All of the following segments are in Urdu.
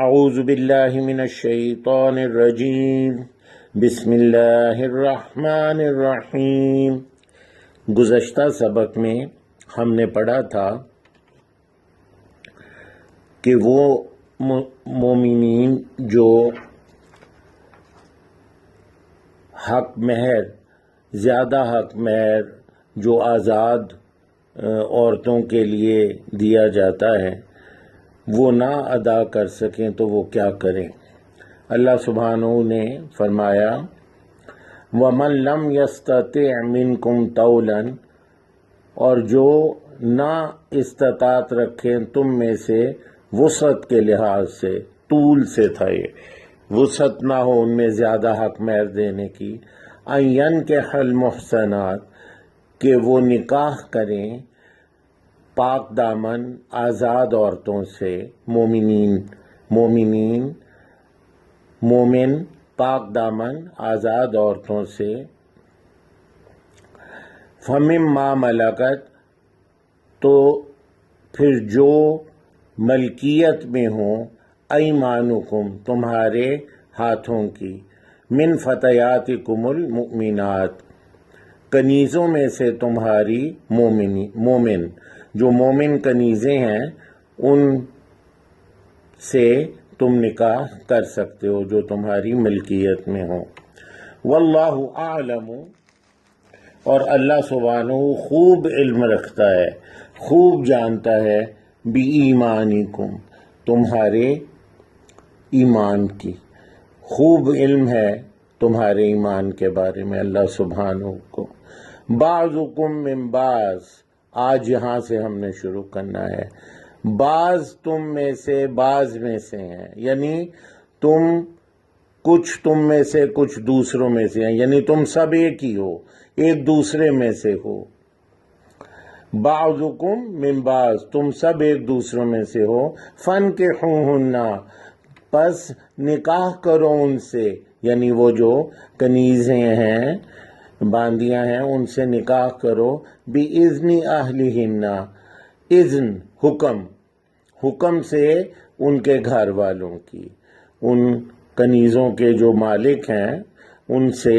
اعوذ باللہ من الشیطان الرجیم بسم اللہ الرحمن الرحیم۔ گزشتہ سبق میں ہم نے پڑھا تھا کہ وہ مومنین جو حق مہر، زیادہ حق مہر جو آزاد عورتوں کے لیے دیا جاتا ہے وہ نہ ادا کر سکیں تو وہ کیا کریں۔ اللہ سبحانہ نے فرمایا وَمَن لَّمْ يَسْتَطِعْ مِنْكُمْ طَوْلًا، اور جو نہ استطاعت رکھیں تم میں سے وسعت کے لحاظ سے، طول سے تھا یہ، وسعت نہ ہو ان میں زیادہ حق مہر دینے کی، أَن يَنكِحَ الْمُحْصَنَاتِ، کہ وہ نکاح کریں پاک دامن آزاد عورتوں سے، مومن پاک دامن آزاد عورتوں سے، فَمِمَّا مَلَكَتْ، تو پھر جو ملکیت میں ہوں، أَيْمَانُكُمْ، تمہارے ہاتھوں کی، مِن فَتَيَاتِكُمُ الْمُؤْمِنَاتِ، کنیزوں میں سے تمہاری مومن، جو مومن کنیزیں ہیں ان سے تم نکاح کر سکتے ہو جو تمہاری ملکیت میں ہوں۔ واللہ اعلم، اور اللہ سبحانہ خوب علم رکھتا ہے، خوب جانتا ہے، بِایمانکم، تمہارے ایمان کی، خوب علم ہے تمہارے ایمان کے بارے میں اللہ سبحانہ کو۔ بعضکم من بعض، آج یہاں سے ہم نے شروع کرنا ہے، بعض تم میں سے بعض میں سے ہیں، یعنی کچھ تم میں سے کچھ دوسروں میں سے ہیں، یعنی تم سب ایک ہی ہو، ایک دوسرے میں سے ہو۔ بعضکم من بعض، تم سب ایک دوسروں میں سے ہو، فانکحوہن، پس نکاح کرو ان سے، یعنی وہ جو کنیزیں ہیں، باندیاں ہیں، ان سے نکاح کرو، بِإِذْنِ أَهْلِهِنَّ، اذن حکم سے ان کے گھر والوں کی، ان کنیزوں کے جو مالک ہیں ان سے،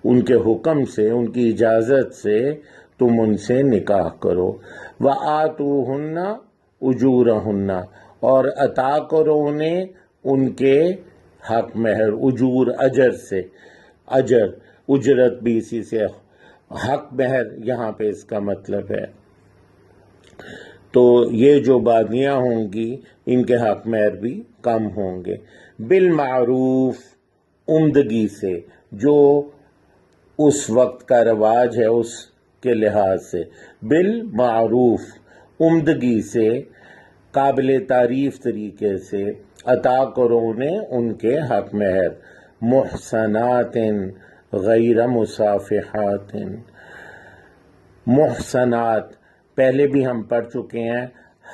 ان کے حکم سے، ان کی اجازت سے تم ان سے نکاح کرو۔ وَآتُوهُنَّ أُجُورَهُنَّ، اور عطا کرو انہیں ان کے حق مہر، اجور اجر سے، اجرت بھی اسی سے، حق مہر یہاں پہ اس کا مطلب ہے۔ تو یہ جو باندیاں ہوں گی ان کے حق مہر بھی کم ہوں گے، بالمعروف، عمدگی سے، جو اس وقت کا رواج ہے اس کے لحاظ سے، بالمعروف، عمدگی سے، قابل تعریف طریقے سے عطا کرو انہیں ان کے حق مہر، محصنات غیر مصافحات، محصنات پہلے بھی ہم پڑھ چکے ہیں،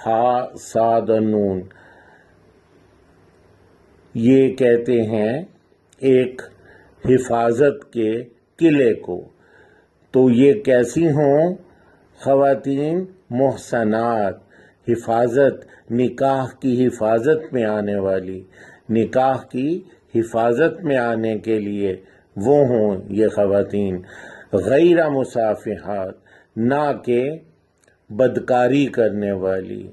ہا صاد نون، یہ کہتے ہیں ایک حفاظت کے قلعے کو، تو یہ کیسی ہوں خواتین؟ محصنات، حفاظت، نکاح کی حفاظت میں آنے والی، نکاح کی حفاظت میں آنے کے لیے وہ ہوں یہ خواتین، غیر مصافحات، نہ کہ بدکاری کرنے والی،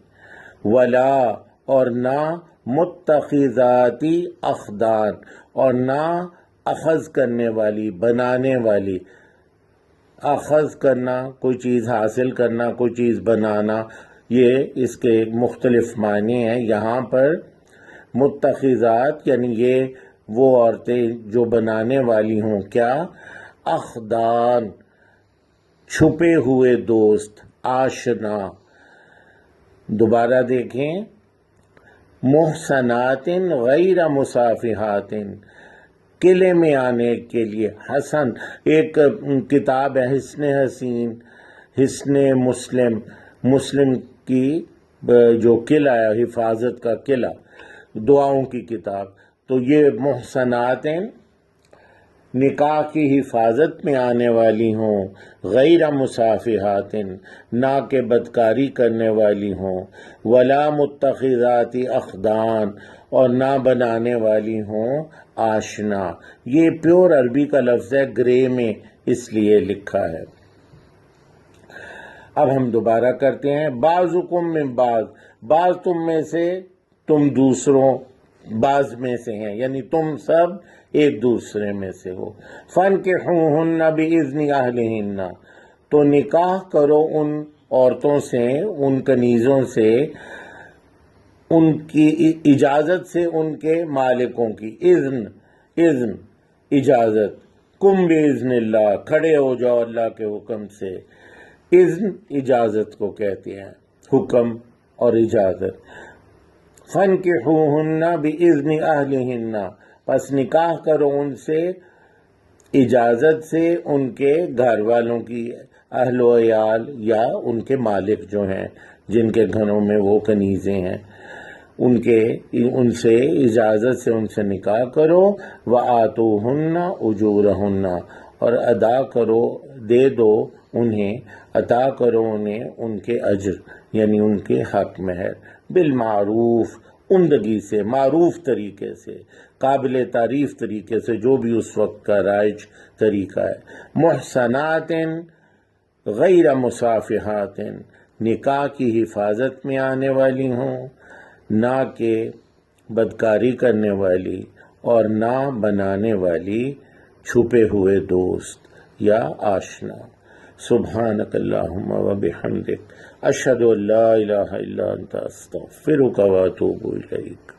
ولا، اور نہ متخذاتی اخدان، اور نہ اخذ کرنے والی، بنانے والی، اخذ کرنا کوئی چیز حاصل کرنا، کوئی چیز بنانا، یہ اس کے مختلف معنی ہیں۔ یہاں پر متخذات یعنی یہ وہ عورتیں جو بنانے والی ہوں، کیا؟ اخدان، چھپے ہوئے دوست، آشنا۔ دوبارہ دیکھیں، محصنات غیر مصافحات، قلعے میں آنے کے لیے، حسن، ایک کتاب ہے حسن حسین، حسن مسلم کی جو قلعہ ہے، حفاظت کا قلعہ، دعاؤں کی کتاب، تو یہ محصنات نکاح کی حفاظت میں آنے والی ہوں، غیر مصافحات، نہ کہ بدکاری کرنے والی ہوں، ولا متخذات اخدان، اور نہ بنانے والی ہوں آشنا۔ یہ پیور عربی کا لفظ ہے، گرے میں اس لیے لکھا ہے۔ اب ہم دوبارہ کرتے ہیں، بعضکم من بعض، بعض تم میں سے تم دوسروں بعض میں سے ہیں، یعنی تم سب ایک دوسرے میں سے ہو۔ فانکحوہن بإذن اہلہن، تو نکاح کرو ان عورتوں سے، ان کنیزوں سے، ان کی اجازت سے، ان کے مالکوں کی۔ اذن اجازت، کم بإذن اللہ، کھڑے ہو جاؤ اللہ کے حکم سے۔ اذن اجازت کو کہتے ہیں، حکم اور اجازت۔ فانکحوہن بإذن اہلہن، پس نکاح کرو ان سے اجازت سے ان کے گھر والوں کی، اہل و عیال یا ان کے مالک جو ہیں جن کے گھروں میں وہ کنیزیں ہیں، ان سے اجازت سے ان سے نکاح کرو۔ وآتوہن اجورہن، اور ادا کرو، دے دو انہیں، عطا کرو انہیں ان کے اجر، یعنی ان کے حق مہر، بالمعروف، عمدگی سے، معروف طریقے سے، قابل تعریف طریقے سے، جو بھی اس وقت کا رائج طریقہ ہے۔ محصنات غیر مصافحات، نکاح کی حفاظت میں آنے والی ہوں، نہ کہ بدکاری کرنے والی اور نہ بنانے والی چھپے ہوئے دوست یا آشنا۔ سبحانک اللہم و بحمدک، اشہد ان لا الہ الا انت، استغفرک و اتوب الیک۔